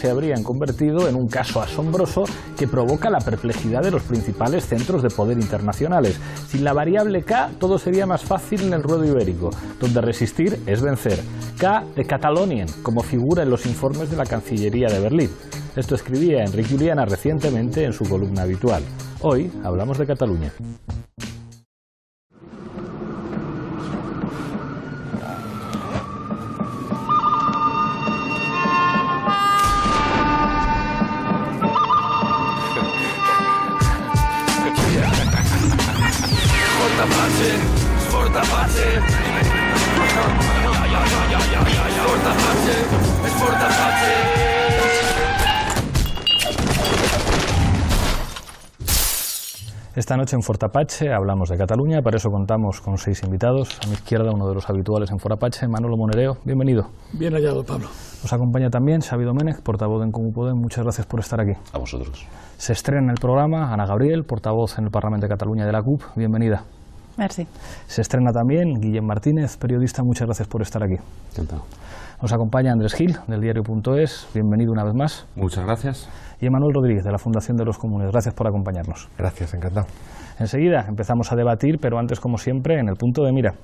se habrían convertido en un caso asombroso que provoca la perplejidad de los principales centros de poder internacionales. Sin la variable K, todo sería más fácil en el ruedo ibérico, donde resistir es vencer. K de Catalonien, como figura en los informes de la Cancillería de Berlín. Esto escribía Enric Juliana recientemente en su columna habitual. Hoy hablamos de Cataluña. Esta noche en Fort Apache hablamos de Cataluña, para eso contamos con 6 invitados. A mi izquierda, uno de los habituales en Fort Apache, Manolo Monereo. Bienvenido. Bien hallado, Pablo. Nos acompaña también Xavi Domènech, portavoz de En Comú Podem. Muchas gracias por estar aquí. A vosotros. Se estrena en el programa Ana Gabriel, portavoz en el Parlamento de Cataluña de la CUP. Bienvenida. Merci. Se estrena también Guillem Martínez, periodista. Muchas gracias por estar aquí. Encantado. Nos acompaña Andrés Gil, del diario.es. Bienvenido una vez más. Muchas gracias. Y Emanuel Rodríguez, de la Fundación de los Comunes. Gracias por acompañarnos. Gracias, encantado. Enseguida empezamos a debatir, pero antes, como siempre, en el punto de mira.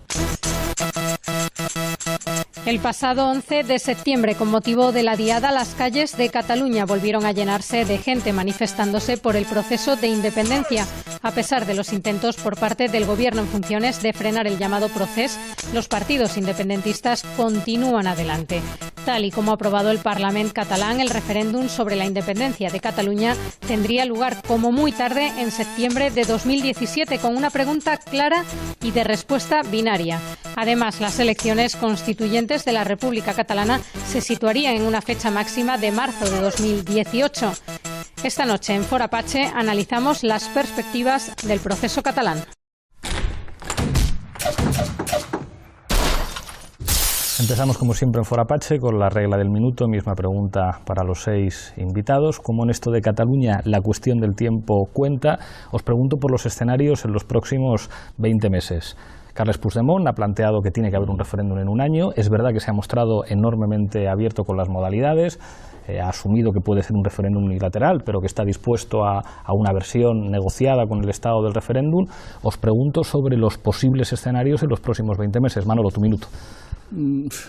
El pasado 11 de septiembre, con motivo de la Diada, las calles de Cataluña volvieron a llenarse de gente manifestándose por el proceso de independencia. A pesar de los intentos por parte del Gobierno en funciones de frenar el llamado procés, los partidos independentistas continúan adelante. Tal y como ha aprobado el Parlament catalán, el referéndum sobre la independencia de Cataluña tendría lugar como muy tarde en septiembre de 2017, con una pregunta clara y de respuesta binaria. Además, las elecciones constituyentes de la República Catalana se situarían en una fecha máxima de marzo de 2018. Esta noche en Fort Apache analizamos las perspectivas del proceso catalán. Empezamos como siempre en Fort Apache con la regla del minuto, misma pregunta para los 6 invitados. Como en esto de Cataluña la cuestión del tiempo cuenta, os pregunto por los escenarios en los próximos 20 meses. Carles Puigdemont ha planteado que tiene que haber un referéndum en un año. Es verdad que se ha mostrado enormemente abierto con las modalidades, ha asumido que puede ser un referéndum unilateral, pero que está dispuesto a una versión negociada con el Estado del referéndum. Os pregunto sobre los posibles escenarios en los próximos 20 meses. Manolo, tu minuto.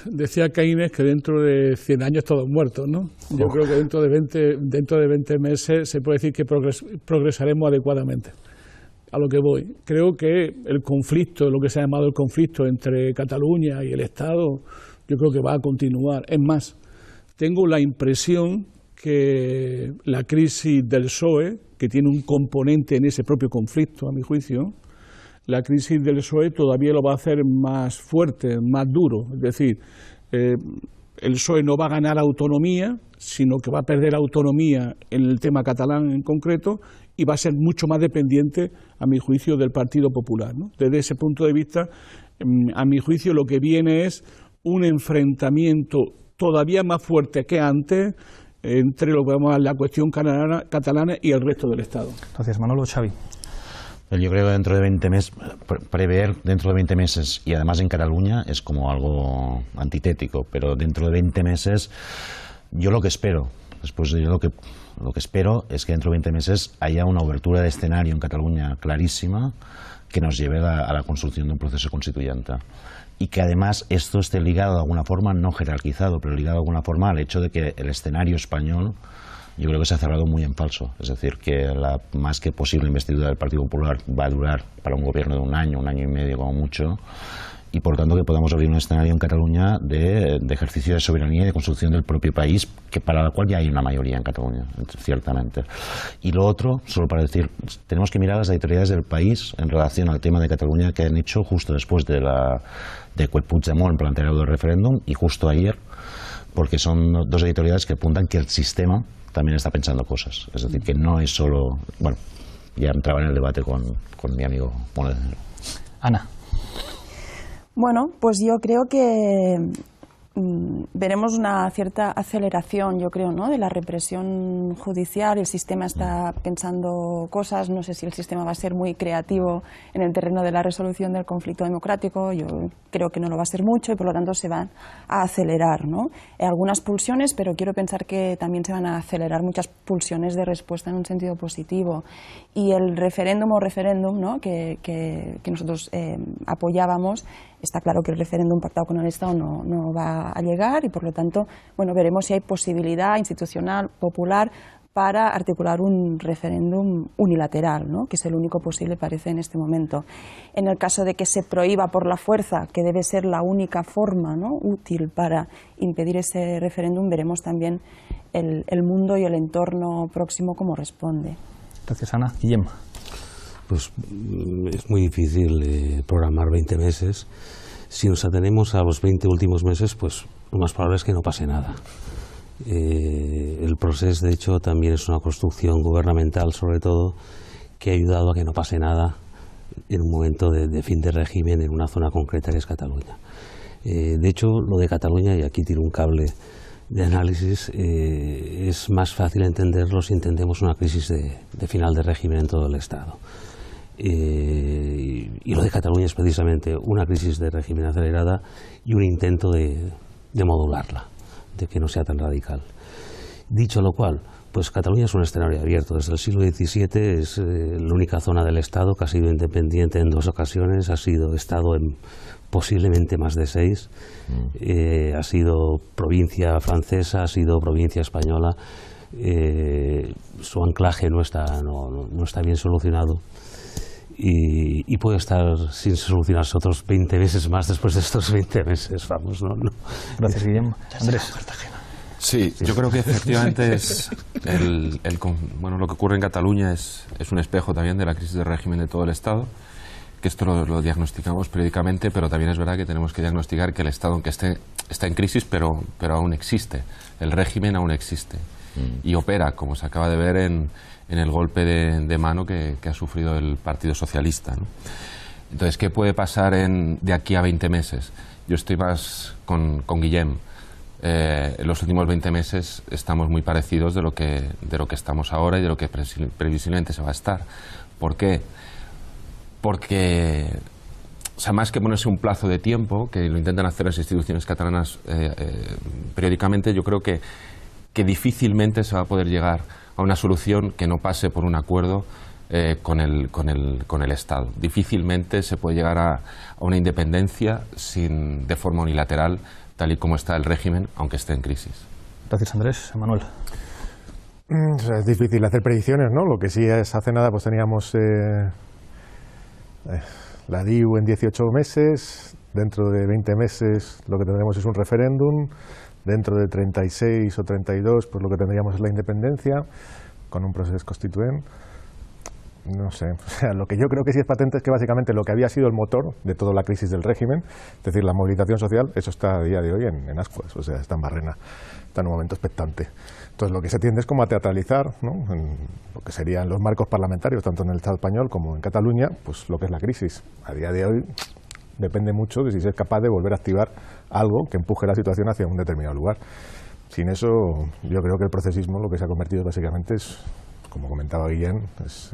Decía Keynes que dentro de 100 años todos muertos, ¿no? Yo creo que dentro de 20 meses se puede decir que progresaremos adecuadamente. A lo que voy. Creo que el conflicto, lo que se ha llamado el conflicto entre Cataluña y el Estado, yo creo que va a continuar. Es más, tengo la impresión que la crisis del PSOE, que tiene un componente en ese propio conflicto, a mi juicio, la crisis del PSOE todavía lo va a hacer más fuerte, más duro. Es decir, el PSOE no va a ganar autonomía, sino que va a perder autonomía en el tema catalán en concreto y va a ser mucho más dependiente, a mi juicio, del Partido Popular, ¿no? Desde ese punto de vista, a mi juicio, lo que viene es un enfrentamiento todavía más fuerte que antes entre lo que vamos a llamar la cuestión catalana y el resto del Estado. Gracias, Manolo. Xavi. Yo creo que dentro de 20 meses, prever dentro de 20 meses, y además en Cataluña, es como algo antitético, pero dentro de 20 meses, yo lo que espero, después de lo que espero es que dentro de 20 meses haya una obertura de escenario en Cataluña clarísima que nos lleve a la construcción de un proceso constituyente. Y que además esto esté ligado de alguna forma, no jerarquizado, pero ligado de alguna forma al hecho de que el escenario español, yo creo que se ha cerrado muy en falso. Es decir, que la más que posible investidura del Partido Popular va a durar para un gobierno de un año y medio como mucho, y por tanto que podamos abrir un escenario en Cataluña de ejercicio de soberanía y de construcción del propio país, que para la cual ya hay una mayoría en Cataluña, ciertamente. Y lo otro, solo para decir, tenemos que mirar las editoriales del país en relación al tema de Cataluña que han hecho justo después de que Puigdemont planteara el referéndum y justo ayer, porque son 2 editoriales que apuntan que el sistema también está pensando cosas. Es decir, que no es solo... Bueno, ya entraba en el debate con mi amigo Monereo. Ana. Bueno, pues yo creo que veremos una cierta aceleración, yo creo, ¿no?, de la represión judicial. El sistema está pensando cosas, no sé si el sistema va a ser muy creativo en el terreno de la resolución del conflicto democrático, yo creo que no lo va a ser mucho y por lo tanto se van a acelerar, ¿no? Algunas pulsiones, pero quiero pensar que también se van a acelerar muchas pulsiones de respuesta en un sentido positivo. Y el referéndum o referéndum, ¿no?, que nosotros apoyábamos, está claro que el referéndum pactado con el Estado no va a llegar y por lo tanto, bueno, veremos si hay posibilidad institucional, popular, para articular un referéndum unilateral, ¿no?, que es el único posible, parece, en este momento. En el caso de que se prohíba por la fuerza, que debe ser la única forma, ¿no?, útil para impedir ese referéndum, veremos también el mundo y el entorno próximo cómo responde. Gracias, Ana. Guillem. Pues es muy difícil programar 20 meses. Si nos atenemos a los 20 últimos meses, pues lo más probable es que no pase nada. El proceso, de hecho, también es una construcción gubernamental, sobre todo, que ha ayudado a que no pase nada en un momento de fin de régimen en una zona concreta que es Cataluña. De hecho, lo de Cataluña, y aquí tiro un cable de análisis, es más fácil entenderlo si entendemos una crisis de final de régimen en todo el Estado. Y lo de Cataluña es precisamente una crisis de régimen acelerada y un intento de modularla, de que no sea tan radical. Dicho lo cual, pues Cataluña es un escenario abierto. Desde el siglo XVII es la única zona del Estado que ha sido independiente en 2 ocasiones, ha sido Estado en posiblemente más de 6, ha sido provincia francesa, ha sido provincia española, su anclaje no está bien solucionado. Y puede estar sin solucionarse otros 20 meses más después de estos 20 meses, vamos, ¿no? Gracias, Guillem. Andrés. Sí, yo creo que efectivamente es lo que ocurre en Cataluña es un espejo también de la crisis de régimen de todo el Estado, que esto lo diagnosticamos periódicamente, pero también es verdad que tenemos que diagnosticar que el Estado, aunque está en crisis, pero aún existe, el régimen aún existe y opera, como se acaba de ver en el golpe de mano que ha sufrido el Partido Socialista, ¿no? Entonces, ¿qué puede pasar de aquí a 20 meses? Yo estoy más con Guillem. En los últimos 20 meses estamos muy parecidos de lo que estamos ahora y de lo que previsiblemente se va a estar. ¿Por qué? Porque, o sea, más que ponerse un plazo de tiempo, que lo intentan hacer las instituciones catalanas periódicamente, yo creo que difícilmente se va a poder llegar a una solución que no pase por un acuerdo con el Estado. Difícilmente se puede llegar a una independencia de forma unilateral, tal y como está el régimen, aunque esté en crisis. Gracias, Andrés. Manuel. Es difícil hacer predicciones, ¿no? Lo que sí es, hace nada pues teníamos la DIU en 18 meses, dentro de 20 meses lo que tendremos es un referéndum, dentro de 36 o 32 pues lo que tendríamos es la independencia, con un proceso constituent. No sé, o sea, lo que yo creo que sí es patente es que básicamente lo que había sido el motor de toda la crisis del régimen, es decir, la movilización social, eso está a día de hoy en ascuas, o sea, está en barrena, está en un momento expectante. Entonces lo que se tiende es como a teatralizar, ¿no?, en lo que serían los marcos parlamentarios, tanto en el Estado español como en Cataluña, pues lo que es la crisis. A día de hoy depende mucho de si se es capaz de volver a activar algo que empuje la situación hacia un determinado lugar. Sin eso, yo creo que el procesismo lo que se ha convertido básicamente es, como comentaba Guillem, es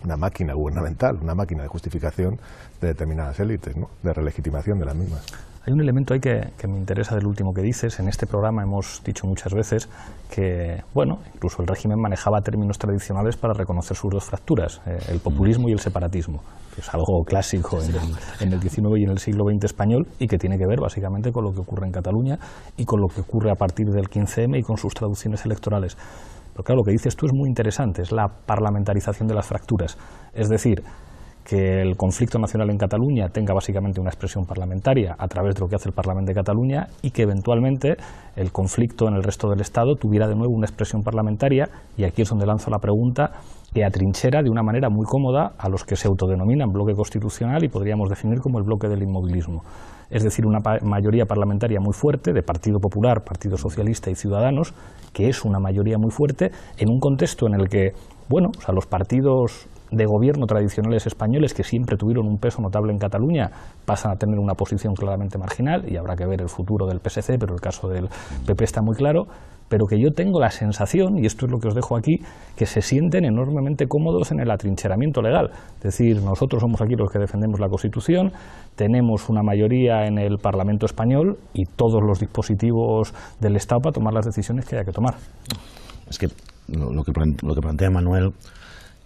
una máquina gubernamental, una máquina de justificación de determinadas élites, ¿no?, de relegitimación de las mismas. Hay un elemento ahí que me interesa del último que dices. En este programa hemos dicho muchas veces que, bueno, incluso el régimen manejaba términos tradicionales para reconocer sus 2 fracturas, el populismo y el separatismo, que es algo clásico en el XIX y en el siglo XX español y que tiene que ver básicamente con lo que ocurre en Cataluña y con lo que ocurre a partir del 15M y con sus traducciones electorales. Pero claro, lo que dices tú es muy interesante, es la parlamentarización de las fracturas. Es decir, que el conflicto nacional en Cataluña tenga básicamente una expresión parlamentaria a través de lo que hace el Parlamento de Cataluña y que eventualmente el conflicto en el resto del Estado tuviera de nuevo una expresión parlamentaria, y aquí es donde lanzo la pregunta que atrinchera de una manera muy cómoda a los que se autodenominan bloque constitucional y podríamos definir como el bloque del inmovilismo. Es decir, una mayoría parlamentaria muy fuerte de Partido Popular, Partido Socialista y Ciudadanos, que es una mayoría muy fuerte en un contexto en el que, bueno, o sea, los partidos de gobierno tradicionales españoles que siempre tuvieron un peso notable en Cataluña pasan a tener una posición claramente marginal, y habrá que ver el futuro del PSC, pero el caso del PP está muy claro. Pero que yo tengo la sensación, y esto es lo que os dejo aquí, que se sienten enormemente cómodos en el atrincheramiento legal. Es decir, nosotros somos aquí los que defendemos la Constitución, tenemos una mayoría en el Parlamento español y todos los dispositivos del Estado para tomar las decisiones que haya que tomar. Es que lo que plantea Manuel,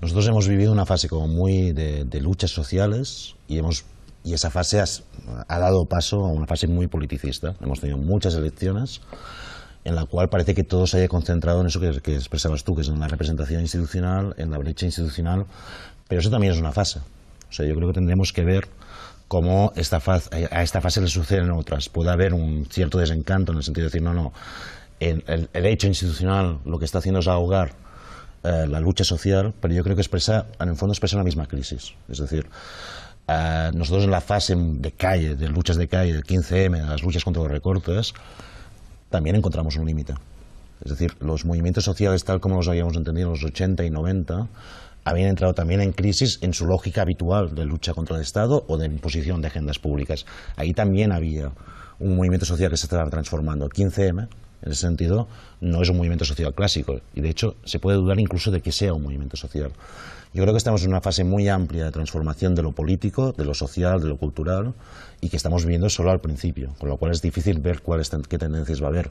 nosotros hemos vivido una fase como muy de luchas sociales y esa fase ha dado paso a una fase muy politicista. Hemos tenido muchas elecciones en la cual parece que todo se haya concentrado en eso que expresabas tú, que es en la representación institucional, en la brecha institucional, pero eso también es una fase. O sea, yo creo que tendremos que ver cómo a esta fase le suceden otras. Puede haber un cierto desencanto en el sentido de decir, no, el hecho institucional lo que está haciendo es ahogar la lucha social, pero yo creo que en el fondo expresa la misma crisis. Es decir, nosotros en la fase de calle, de luchas de calle, del 15M, de las luchas contra los recortes, también encontramos un límite. Es decir, los movimientos sociales, tal como los habíamos entendido en los 80 y 90, habían entrado también en crisis en su lógica habitual de lucha contra el Estado o de imposición de agendas públicas. Ahí también había un movimiento social que se estaba transformando. El 15M, en ese sentido, no es un movimiento social clásico, y de hecho se puede dudar incluso de que sea un movimiento social. Yo creo que estamos en una fase muy amplia de transformación de lo político, de lo social, de lo cultural, y que estamos viviendo solo al principio, con lo cual es difícil ver qué tendencias va a haber.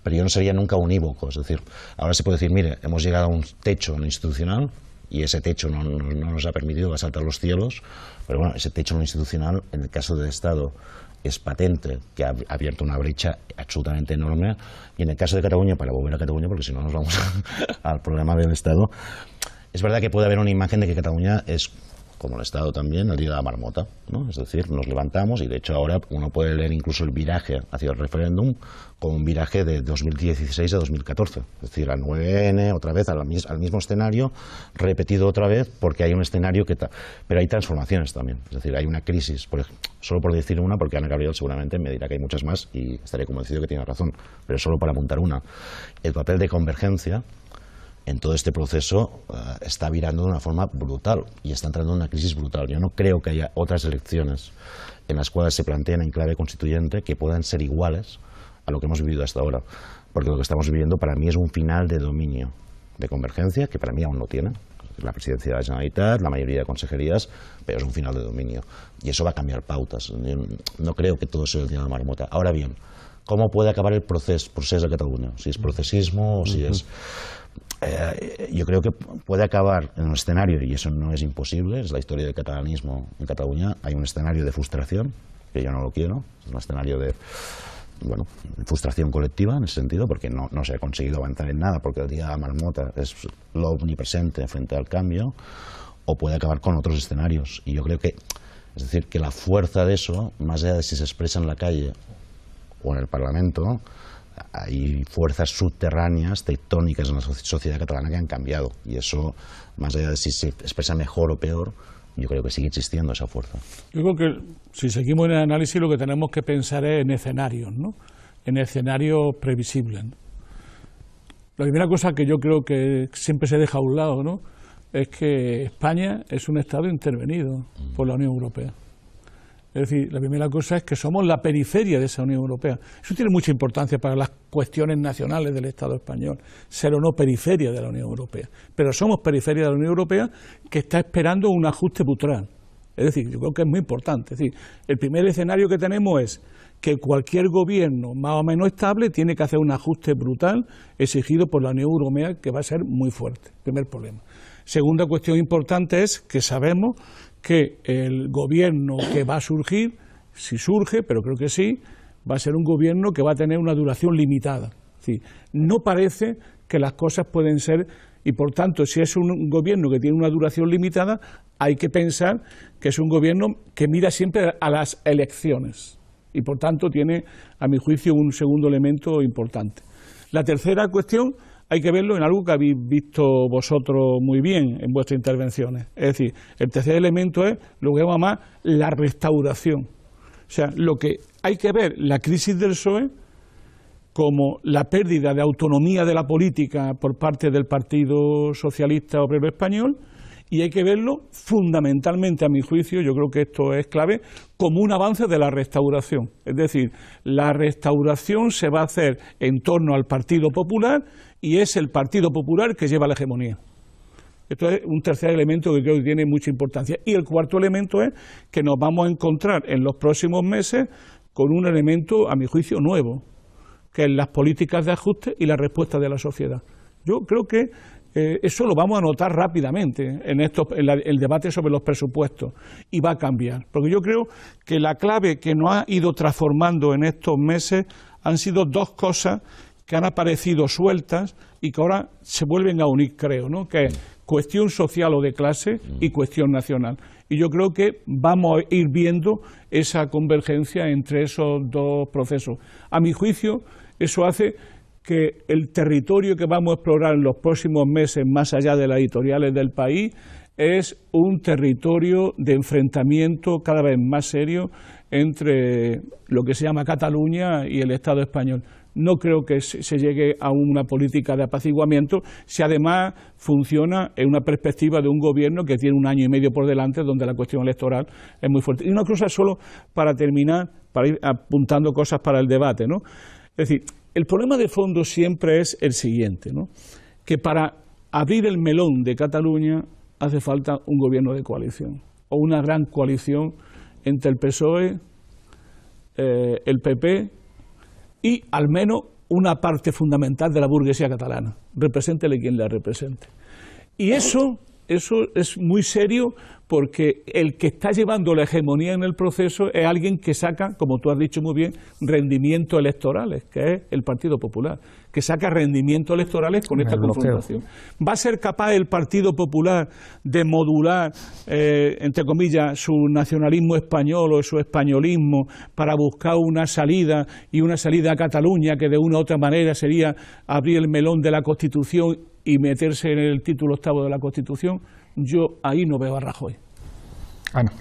Pero yo no sería nunca unívoco, es decir, ahora se puede decir, mire, hemos llegado a un techo en lo institucional, y ese techo no nos ha permitido asaltar los cielos, pero bueno, ese techo en lo institucional, en el caso del Estado, es patente, que ha abierto una brecha absolutamente enorme, y en el caso de Cataluña, para volver a Cataluña, porque si no nos vamos al problema del Estado, es verdad que puede haber una imagen de que Cataluña es, como el Estado también, el día de la marmota, ¿no? Es decir, nos levantamos, y de hecho ahora uno puede leer incluso el viraje hacia el referéndum como un viraje de 2016 a 2014, es decir, al 9N, otra vez al mismo escenario, repetido otra vez, porque hay un escenario pero hay transformaciones también, es decir, hay una crisis, solo por decir una, porque Ana Gabriel seguramente me dirá que hay muchas más y estaré convencido que tiene razón, pero solo para apuntar una. El papel de Convergencia en todo este proceso está virando de una forma brutal y está entrando en una crisis brutal. Yo no creo que haya otras elecciones en las cuales se planteen en clave constituyente que puedan ser iguales a lo que hemos vivido hasta ahora, porque lo que estamos viviendo para mí es un final de dominio de Convergencia, que para mí aún no tiene la presidencia de la Generalitat, la mayoría de consejerías, pero es un final de dominio y eso va a cambiar pautas. Yo no creo que todo sea el día de la marmota. Ahora bien, ¿cómo puede acabar el proceso de Cataluña? Si es procesismo o si es... yo creo que puede acabar en un escenario, y eso no es imposible, es la historia del catalanismo en Cataluña. Hay un escenario de frustración, que yo no lo quiero, es un escenario de frustración colectiva en ese sentido, porque no se ha conseguido avanzar en nada, porque el día de la marmota es lo omnipresente frente al cambio, o puede acabar con otros escenarios. Y yo creo que, es decir, que la fuerza de eso, más allá de si se expresa en la calle o en el Parlamento, hay fuerzas subterráneas, tectónicas en la sociedad catalana que han cambiado, y eso, más allá de si se expresa mejor o peor, yo creo que sigue existiendo esa fuerza. Yo creo que si seguimos en el análisis lo que tenemos que pensar es en escenarios, ¿no? En escenarios previsibles, ¿no? La primera cosa que yo creo que siempre se deja a un lado, ¿no?, es que España es un Estado intervenido por la Unión Europea. Es decir, la primera cosa es que somos la periferia de esa Unión Europea. Eso tiene mucha importancia para las cuestiones nacionales del Estado español, ser o no periferia de la Unión Europea. Pero somos periferia de la Unión Europea que está esperando un ajuste brutal. Es decir, yo creo que es muy importante. Es decir, el primer escenario que tenemos es que cualquier gobierno más o menos estable tiene que hacer un ajuste brutal exigido por la Unión Europea, que va a ser muy fuerte. Primer problema. Segunda cuestión importante es que sabemos que el gobierno que va a surgir, si surge, pero creo que sí, va a ser un gobierno que va a tener una duración limitada. Es decir, no parece que las cosas pueden ser, y por tanto, si es un gobierno que tiene una duración limitada, hay que pensar que es un gobierno que mira siempre a las elecciones, y por tanto tiene, a mi juicio, un segundo elemento importante. La tercera cuestión hay que verlo en algo que habéis visto vosotros muy bien en vuestras intervenciones. Es decir, el tercer elemento es lo que llamamos la restauración. O sea, lo que hay que ver, la crisis del PSOE, como la pérdida de autonomía de la política por parte del Partido Socialista Obrero Español, y hay que verlo fundamentalmente, a mi juicio, yo creo que esto es clave, como un avance de la restauración. Es decir, la restauración se va a hacer en torno al Partido Popular y es el Partido Popular que lleva la hegemonía. Esto es un tercer elemento que creo que tiene mucha importancia. Y el cuarto elemento es que nos vamos a encontrar en los próximos meses con un elemento, a mi juicio, nuevo, que es las políticas de ajuste y la respuesta de la sociedad. Yo creo que eso lo vamos a notar rápidamente en el debate sobre los presupuestos y va a cambiar. Porque yo creo que la clave que nos ha ido transformando en estos meses han sido dos cosas que han aparecido sueltas y que ahora se vuelven a unir, creo, ¿no? Que es cuestión social o de clase y cuestión nacional. Y yo creo que vamos a ir viendo esa convergencia entre esos dos procesos. A mi juicio, eso hace que el territorio que vamos a explorar en los próximos meses, más allá de las editoriales del país, es un territorio de enfrentamiento cada vez más serio entre lo que se llama Cataluña y el Estado español. No creo que se llegue a una política de apaciguamiento si además funciona en una perspectiva de un gobierno que tiene 1 año y medio por delante donde la cuestión electoral es muy fuerte. Y una cosa solo para terminar, para ir apuntando cosas para el debate, ¿no? Es decir, el problema de fondo siempre es el siguiente, ¿no? Que para abrir el melón de Cataluña hace falta un gobierno de coalición o una gran coalición entre el PSOE, el PP y al menos una parte fundamental de la burguesía catalana, represéntele quien la represente. Y eso es muy serio porque el que está llevando la hegemonía en el proceso es alguien que saca, como tú has dicho muy bien, rendimientos electorales, que es el Partido Popular, que saca rendimientos electorales con esta confrontación. ¿Va a ser capaz el Partido Popular de modular, entre comillas, su nacionalismo español o su españolismo para buscar una salida y una salida a Cataluña que de una u otra manera sería abrir el melón de la Constitución y meterse en el título 8º de la Constitución? Yo ahí no veo a Rajoy. Ana.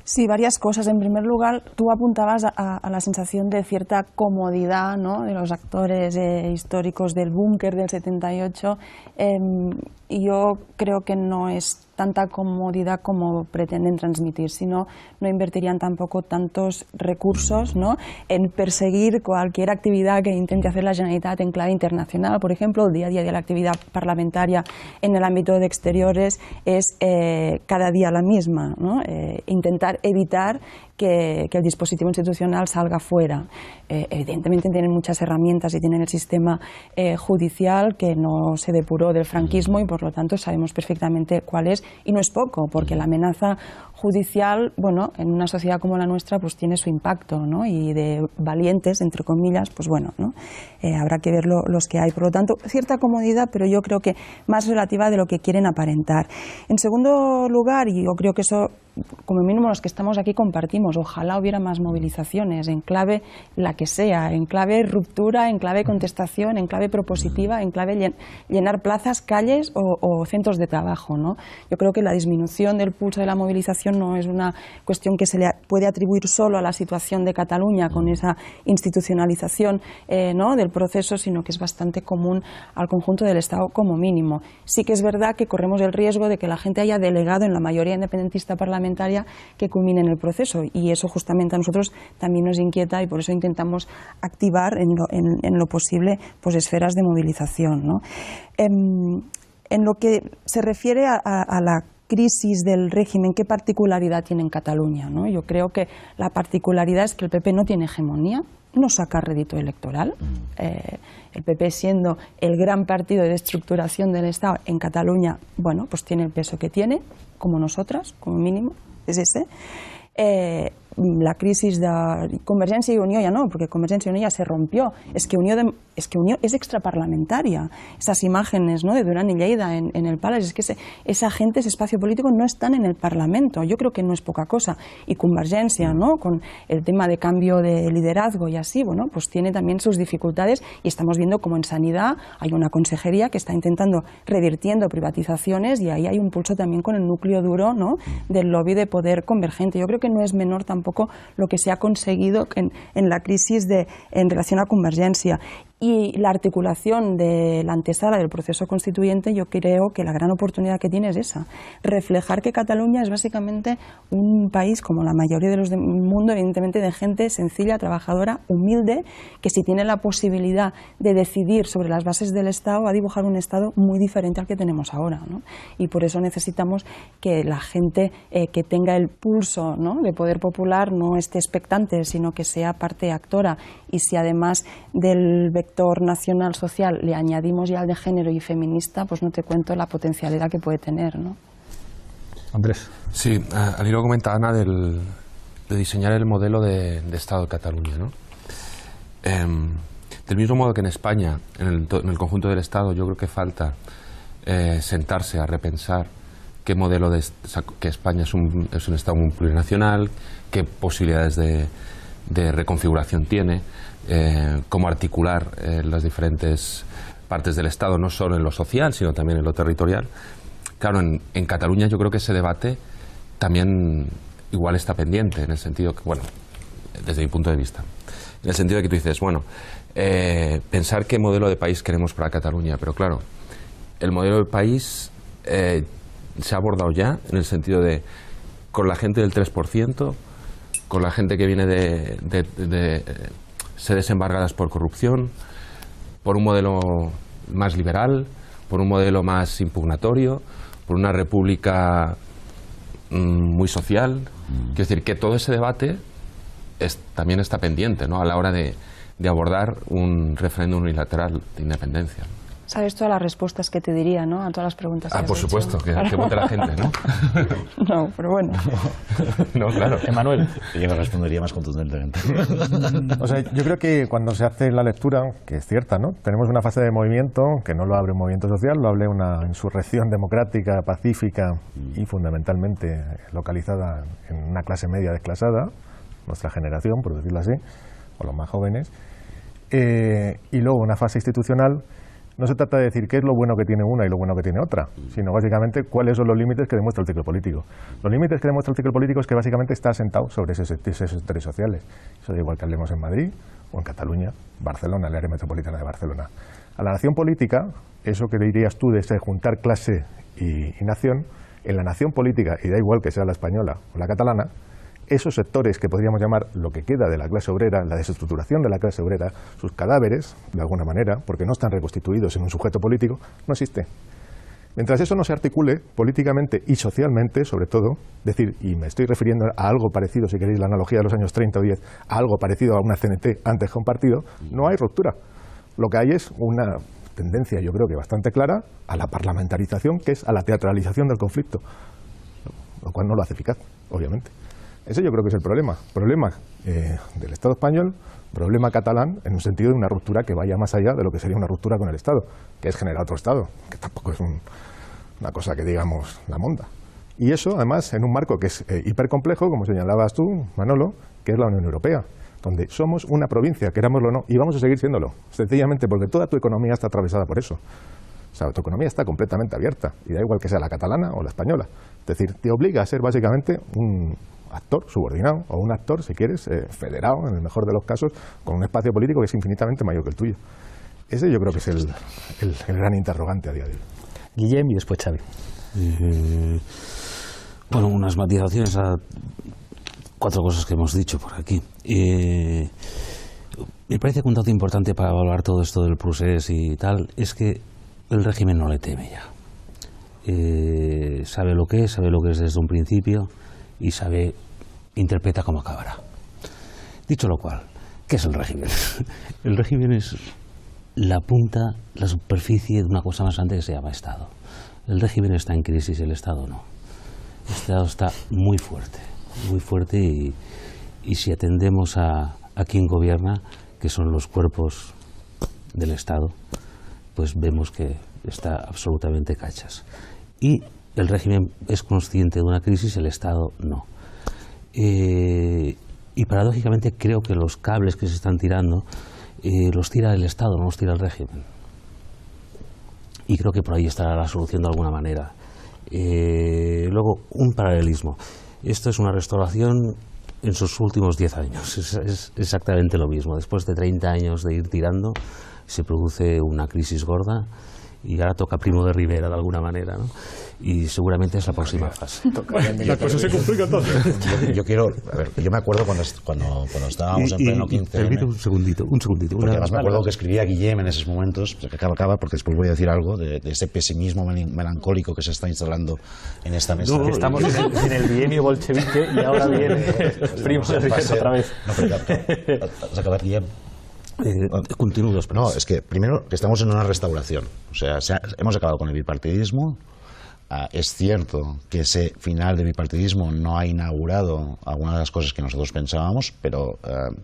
Sí, varias cosas. En primer lugar, tú apuntabas a la sensación de cierta comodidad, ¿no?, de los actores históricos del búnker del 78, y yo creo que no es tanta comodidad como pretenden transmitir, sino no invertirían tampoco tantos recursos, ¿no?, en perseguir cualquier actividad que intente hacer la Generalitat en clave internacional. Por ejemplo, el día a día de la actividad parlamentaria en el ámbito de exteriores es cada día la misma, ¿no? Intentar evitar que el dispositivo institucional salga fuera. Evidentemente tienen muchas herramientas y tienen el sistema judicial que no se depuró del franquismo y por lo tanto sabemos perfectamente cuál es, y no es poco, porque la amenaza judicial, bueno, en una sociedad como la nuestra pues tiene su impacto, ¿no? Y de valientes, entre comillas, pues bueno, ¿no? Habrá que ver los que hay. Por lo tanto, cierta comodidad, pero yo creo que más relativa de lo que quieren aparentar. En segundo lugar, y yo creo que eso, como mínimo los que estamos aquí compartimos, ojalá hubiera más movilizaciones, en clave la que sea, en clave ruptura, en clave contestación, en clave propositiva, en clave llenar plazas, calles o centros de trabajo, ¿no? Yo creo que la disminución del pulso de la movilización no es una cuestión que se le puede atribuir solo a la situación de Cataluña con esa institucionalización ¿no?, del proceso, sino que es bastante común al conjunto del Estado como mínimo. Sí que es verdad que corremos el riesgo de que la gente haya delegado en la mayoría independentista parlamentaria que culmine en el proceso, y eso justamente a nosotros también nos inquieta y por eso intentamos activar en lo posible pues esferas de movilización, ¿no? En lo que se refiere a la crisis del régimen, ¿qué particularidad tiene en Cataluña, ¿no? Yo creo que la particularidad es que el PP no tiene hegemonía, no saca rédito electoral. El PP, siendo el gran partido de estructuración del Estado en Cataluña, bueno, pues tiene el peso que tiene, como nosotras, como mínimo, es ese. La crisis de Convergència i Unió ya no, porque Convergència i Unió ya se rompió. Es que Unió es extraparlamentaria. Esas imágenes, ¿no?, de Duran y Lleida en el Palace, es que esa gente, ese espacio político no están en el Parlamento. Yo creo que no es poca cosa. Y Convergència, ¿no?, con el tema de cambio de liderazgo y así, bueno, pues tiene también sus dificultades, y estamos viendo como en sanidad hay una consejería que está intentando revirtiendo privatizaciones, y ahí hay un pulso también con el núcleo duro, ¿no?, del lobby de poder convergente. Yo creo que no es menor tampoco lo que se ha conseguido en la crisis en relación a Convergència. Y la articulación de la antesala del proceso constituyente, yo creo que la gran oportunidad que tiene es esa, reflejar que Cataluña es básicamente un país, como la mayoría de los del mundo, evidentemente de gente sencilla, trabajadora, humilde, que si tiene la posibilidad de decidir sobre las bases del Estado, va a dibujar un Estado muy diferente al que tenemos ahora, ¿no? Y por eso necesitamos que la gente que tenga el pulso, ¿no?, de poder popular no esté expectante, sino que sea parte actora. Y si además del vector nacional social le añadimos ya el de género y feminista, pues no te cuento la potencialidad que puede tener, ¿no? Andrés. Sí, al hilo comenta Ana de diseñar el modelo de Estado de Cataluña, ¿no? Del mismo modo que en España, en el conjunto del Estado, yo creo que falta sentarse a repensar qué modelo que España es un Estado muy plurinacional, qué posibilidades de reconfiguración tiene, cómo articular las diferentes partes del Estado, no solo en lo social, sino también en lo territorial. Claro, en Cataluña yo creo que ese debate también igual está pendiente, en el sentido que, bueno, desde mi punto de vista, en el sentido de que tú dices, bueno, pensar qué modelo de país queremos para Cataluña, pero claro, el modelo de país se ha abordado ya, en el sentido de, con la gente del 3%, con la gente que viene de sedes embargadas por corrupción, por un modelo más liberal, por un modelo más impugnatorio, por una república muy social. Quiero decir que todo ese debate también está pendiente, ¿no?, a la hora de abordar un referéndum unilateral de independencia. Sabes todas las respuestas que te diría, ¿no?, a todas las preguntas que has por hecho. Supuesto, que vote la gente, ¿no? No, pero bueno. No, claro. Emanuel. Yo me respondería más contundentemente. O sea, yo creo que cuando se hace la lectura, que es cierta, ¿no?, tenemos una fase de movimiento que no lo abre un movimiento social, lo abre una insurrección democrática, pacífica y fundamentalmente localizada en una clase media desclasada, nuestra generación, por decirlo así, o los más jóvenes, y luego una fase institucional. No se trata de decir qué es lo bueno que tiene una y lo bueno que tiene otra, sino básicamente cuáles son los límites que demuestra el ciclo político. Los límites que demuestra el ciclo político es que básicamente está asentado sobre esos sectores sociales. Eso da igual que hablemos en Madrid o en Cataluña, Barcelona, el área metropolitana de Barcelona. A la nación política, eso que dirías tú de ese juntar clase y nación, en la nación política, y da igual que sea la española o la catalana, esos sectores que podríamos llamar lo que queda de la clase obrera, la desestructuración de la clase obrera, sus cadáveres, de alguna manera, porque no están reconstituidos en un sujeto político, no existe. Mientras eso no se articule políticamente y socialmente, sobre todo, decir, y me estoy refiriendo a algo parecido, si queréis la analogía de los años 30 o 10, a algo parecido a una CNT antes que un partido, no hay ruptura. Lo que hay es una tendencia, yo creo que bastante clara, a la parlamentarización, que es a la teatralización del conflicto, lo cual no lo hace eficaz, obviamente. Ese yo creo que es el problema del Estado español, problema catalán, en un sentido de una ruptura que vaya más allá de lo que sería una ruptura con el Estado, que es generar otro Estado, que tampoco es una cosa que digamos la monda. Y eso, además, en un marco que es hipercomplejo, como señalabas tú, Manolo, que es la Unión Europea, donde somos una provincia, querámoslo o no, y vamos a seguir siéndolo, sencillamente porque toda tu economía está atravesada por eso. O sea, tu economía está completamente abierta, y da igual que sea la catalana o la española. Es decir, te obliga a ser básicamente un actor subordinado, o un actor, si quieres, federado, en el mejor de los casos, con un espacio político que es infinitamente mayor que el tuyo. Ese yo creo que es el gran interrogante a día de hoy. Guillem y después Xavi. Bueno, unas matizaciones a 4 cosas que hemos dicho por aquí. Me parece que un dato importante para evaluar todo esto del procés y tal es que el régimen no le teme ya. Sabe lo que es desde un principio y interpreta cómo acabará. Dicho lo cual, ¿qué es el régimen? El régimen es la punta, la superficie de una cosa más grande que se llama Estado. El régimen está en crisis, el Estado no. El Estado está muy fuerte y si atendemos a quien gobierna, que son los cuerpos del Estado, pues vemos que está absolutamente cachas. Y el régimen es consciente de una crisis, el Estado no. Y paradójicamente creo que los cables que se están tirando los tira el Estado, no los tira el régimen. Y creo que por ahí estará la solución de alguna manera. Luego, un paralelismo. Esto es una restauración en sus últimos 10 años. Es exactamente lo mismo. Después de 30 años de ir tirando, se produce una crisis gorda y ahora toca Primo de Rivera de alguna manera, ¿no? Y seguramente es la próxima fase. La cosa se complica entonces. Yo quiero, a ver, yo me acuerdo cuando estábamos en pleno 15. Permíteme un segundito. Porque además me acuerdo que escribía Guillem en esos momentos, que acaba, porque después voy a decir algo de ese pesimismo melancólico que se está instalando en esta mesa. No, estamos en el bienio bolchevique y ahora viene Primo de Rivera otra vez. No, pero ¿vas a acabar, Guillem? Continúos. No, es que primero que estamos en una restauración. O sea, hemos acabado con el bipartidismo. Es cierto que ese final de bipartidismo no ha inaugurado algunas de las cosas que nosotros pensábamos, pero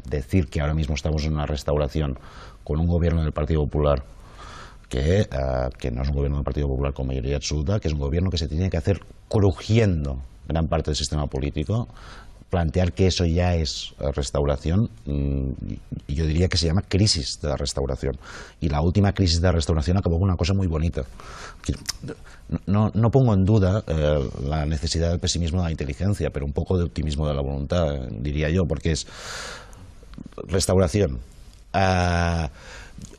decir que ahora mismo estamos en una restauración con un gobierno del Partido Popular que no es un gobierno del Partido Popular con mayoría absoluta, que es un gobierno que se tiene que hacer crujiendo gran parte del sistema político. Plantear que eso ya es restauración, y yo diría que se llama crisis de la restauración. Y la última crisis de la restauración acabó con una cosa muy bonita. No pongo en duda la necesidad del pesimismo de la inteligencia, pero un poco de optimismo de la voluntad, diría yo, porque es restauración.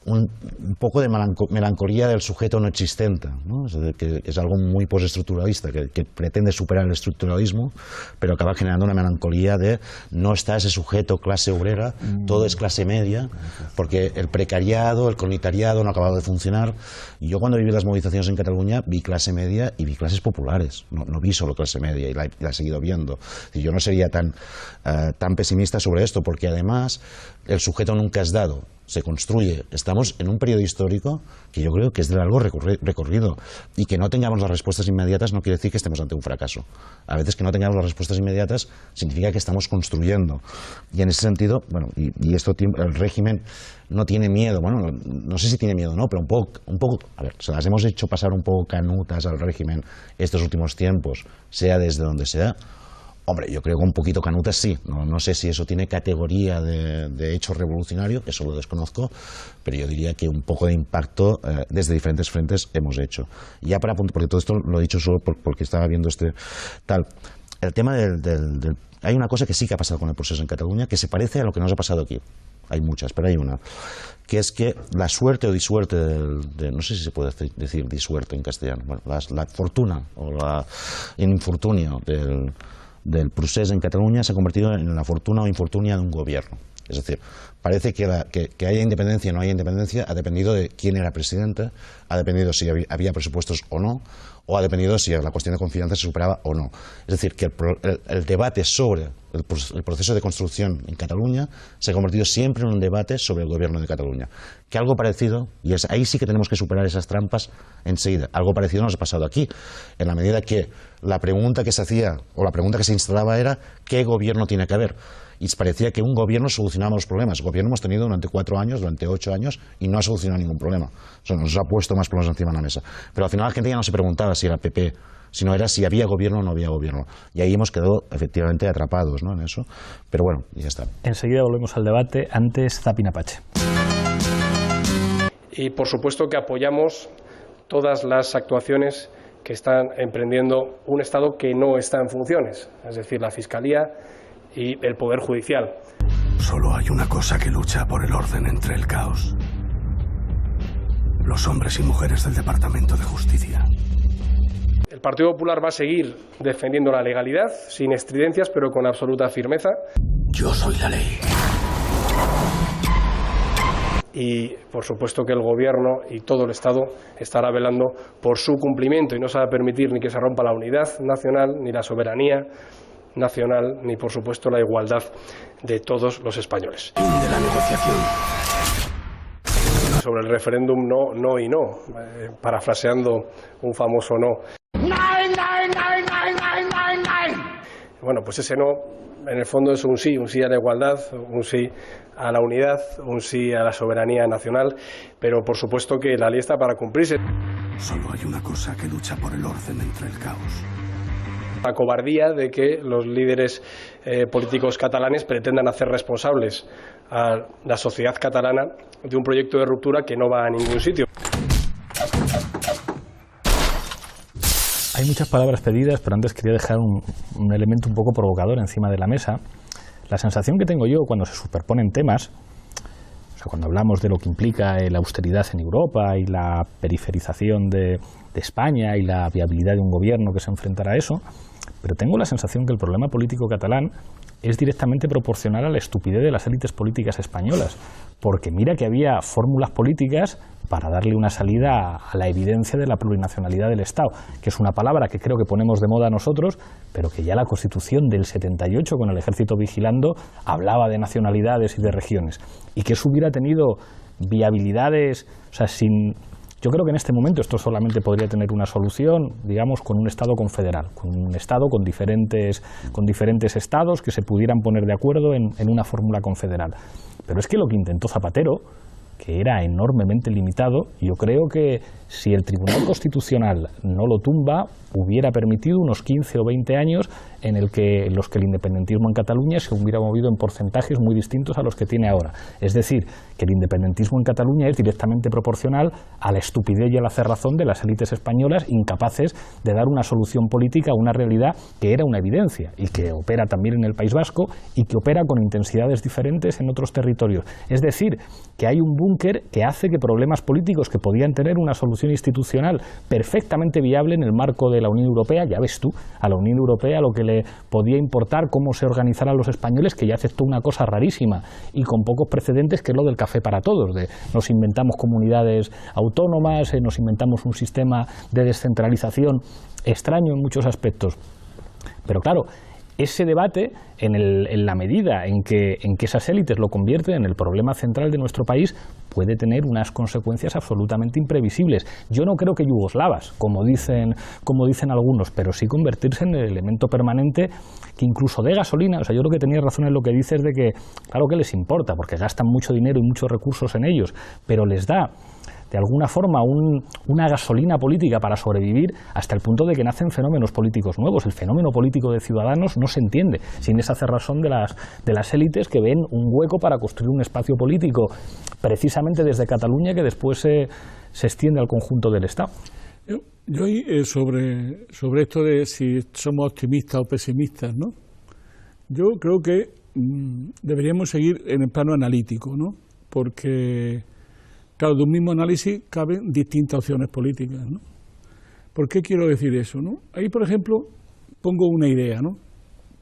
Un poco de melancolía del sujeto no existente, ¿no? Es decir, que es algo muy postestructuralista, que pretende superar el estructuralismo, pero acaba generando una melancolía de no está ese sujeto clase obrera, todo es clase media, porque el precariado, el comunitariado no ha acabado de funcionar. Y yo cuando viví las movilizaciones en Cataluña vi clase media y vi clases populares, no vi solo clase media, y la he seguido viendo. Y yo no sería tan pesimista sobre esto, porque además el sujeto nunca es dado, se construye. Estamos en un periodo histórico que yo creo que es de largo recorrido, y que no tengamos las respuestas inmediatas no quiere decir que estemos ante un fracaso. A veces que no tengamos las respuestas inmediatas significa que estamos construyendo, y en ese sentido, bueno, y esto, el régimen no tiene miedo, bueno, no sé si tiene miedo o no, pero un poco, a ver, se las hemos hecho pasar un poco canutas al régimen estos últimos tiempos, sea desde donde sea. Hombre, yo creo que un poquito canutas sí. No sé si eso tiene categoría de hecho revolucionario, eso lo desconozco, pero yo diría que un poco de impacto desde diferentes frentes hemos hecho. Y ya para apuntar, porque todo esto lo he dicho solo porque estaba viendo el tema hay una cosa que sí que ha pasado con el proceso en Cataluña que se parece a lo que nos ha pasado aquí. Hay muchas, pero hay una, que es que la suerte o disuerte no sé si se puede decir disuerte en castellano, bueno, la fortuna o el infortunio del procés en Cataluña se ha convertido en la fortuna o infortunia de un gobierno. Es decir, parece que haya independencia o no haya independencia ha dependido de quién era presidente, ha dependido si había presupuestos o no, o ha dependido si la cuestión de confianza se superaba o no. Es decir, que el debate sobre el proceso de construcción en Cataluña se ha convertido siempre en un debate sobre el gobierno de Cataluña. Que algo parecido, y ahí sí que tenemos que superar esas trampas enseguida, algo parecido nos ha pasado aquí, en la medida que la pregunta que se hacía, o la pregunta que se instalaba era ¿qué gobierno tiene que haber? Y parecía que un gobierno solucionaba los problemas. El gobierno hemos tenido durante 4 años, durante 8 años, y no ha solucionado ningún problema. O sea, nos ha puesto más problemas encima de la mesa. Pero al final la gente ya no se preguntaba si era PP, sino era si había gobierno o no había gobierno. Y ahí hemos quedado efectivamente atrapados, ¿no?, en eso. Pero bueno, ya está. Enseguida volvemos al debate. Antes, Zapinapache. Y por supuesto que apoyamos todas las actuaciones que están emprendiendo un Estado que no está en funciones, es decir, la Fiscalía y el Poder Judicial. Solo hay una cosa que lucha por el orden entre el caos: los hombres y mujeres del Departamento de Justicia. El Partido Popular va a seguir defendiendo la legalidad, sin estridencias, pero con absoluta firmeza. Yo soy la ley. Y, por supuesto, que el Gobierno y todo el Estado estará velando por su cumplimiento, y no se va a permitir ni que se rompa la unidad nacional, ni la soberanía nacional, ni, por supuesto, la igualdad de todos los españoles. Fin de la negociación. Sobre el referéndum no y no, parafraseando un famoso no. Bueno, pues ese no, en el fondo es un sí a la igualdad, un sí a la unidad, un sí a la soberanía nacional, pero por supuesto que la ley está para cumplirse. Solo hay una cosa que lucha por el orden entre el caos: la cobardía de que los líderes políticos catalanes pretendan hacer responsables a la sociedad catalana de un proyecto de ruptura que no va a ningún sitio. Hay muchas palabras pedidas, pero antes quería dejar un elemento un poco provocador encima de la mesa. La sensación que tengo yo cuando se superponen temas sea, cuando hablamos de lo que implica la austeridad en Europa y la periferización de España y la viabilidad de un gobierno que se enfrentara a eso, pero tengo la sensación que el problema político catalán es directamente proporcional a la estupidez de las élites políticas españolas, porque mira que había fórmulas políticas para darle una salida a la evidencia de la plurinacionalidad del Estado, que es una palabra que creo que ponemos de moda nosotros, pero que ya la Constitución del 78, con el ejército vigilando, hablaba de nacionalidades y de regiones, y que eso hubiera tenido viabilidades, o sea, sin... Yo creo que en este momento esto solamente podría tener una solución, digamos, con un Estado confederal, con un Estado con diferentes estados que se pudieran poner de acuerdo en una fórmula confederal. Pero es que lo que intentó Zapatero, que era enormemente limitado, yo creo que si el Tribunal Constitucional no lo tumba, hubiera permitido unos 15 o 20 años en los que el independentismo en Cataluña se hubiera movido en porcentajes muy distintos a los que tiene ahora. Es decir, que el independentismo en Cataluña es directamente proporcional a la estupidez y a la cerrazón de las élites españolas, incapaces de dar una solución política a una realidad que era una evidencia y que opera también en el País Vasco y que opera con intensidades diferentes en otros territorios. Es decir, que hay un búnker que hace que problemas políticos que podían tener una solución institucional perfectamente viable en el marco de la Unión Europea, ya ves tú, a la Unión Europea lo que le podía importar cómo se organizaran los españoles, que ya aceptó una cosa rarísima y con pocos precedentes, que es lo del café para todos, de nos inventamos comunidades autónomas, nos inventamos un sistema de descentralización extraño en muchos aspectos. Pero claro, ese debate, en la medida en que esas élites lo convierten en el problema central de nuestro país, puede tener unas consecuencias absolutamente imprevisibles. Yo no creo que yugoslavas, como dicen algunos, pero sí convertirse en el elemento permanente que incluso dé gasolina. O sea, yo creo que tenías razón en lo que dices de que, claro que les importa, porque gastan mucho dinero y muchos recursos en ellos, pero les da de alguna forma una gasolina política para sobrevivir, hasta el punto de que nacen fenómenos políticos nuevos. El fenómeno político de Ciudadanos no se entiende sin esa cerrazón de las élites que ven un hueco para construir un espacio político precisamente desde Cataluña, que después se extiende al conjunto del Estado. Yo sobre esto de si somos optimistas o pesimistas, ¿no? Yo creo que deberíamos seguir en el plano analítico, ¿no? Porque claro, de un mismo análisis caben distintas opciones políticas, ¿no? ¿Por qué quiero decir eso, no? Ahí, por ejemplo, pongo una idea, ¿no?,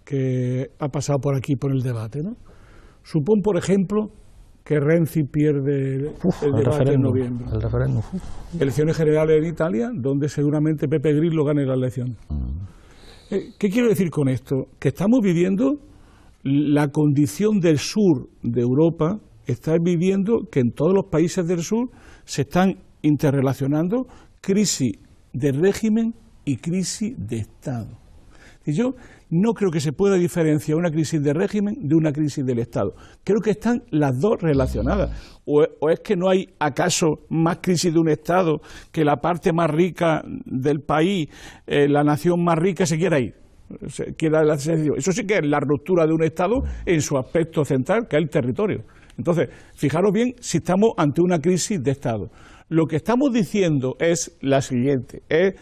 que ha pasado por aquí por el debate, ¿no? Supón, por ejemplo, que Renzi pierde el debate en noviembre. El referéndum. Elecciones generales en Italia, donde seguramente Pepe Grillo gane las elecciones. ¿Qué quiero decir con esto? Que estamos viviendo la condición del sur de Europa. Está viviendo que en todos los países del sur se están interrelacionando crisis de régimen y crisis de Estado. Y yo no creo que se pueda diferenciar una crisis de régimen de una crisis del Estado. Creo que están las dos relacionadas. ¿O es que no hay acaso más crisis de un Estado que la parte más rica del país, la nación más rica, se quiera ir? Eso sí que es la ruptura de un Estado en su aspecto central, que es el territorio. Entonces, fijaros bien si estamos ante una crisis de Estado. Lo que estamos diciendo es la siguiente, es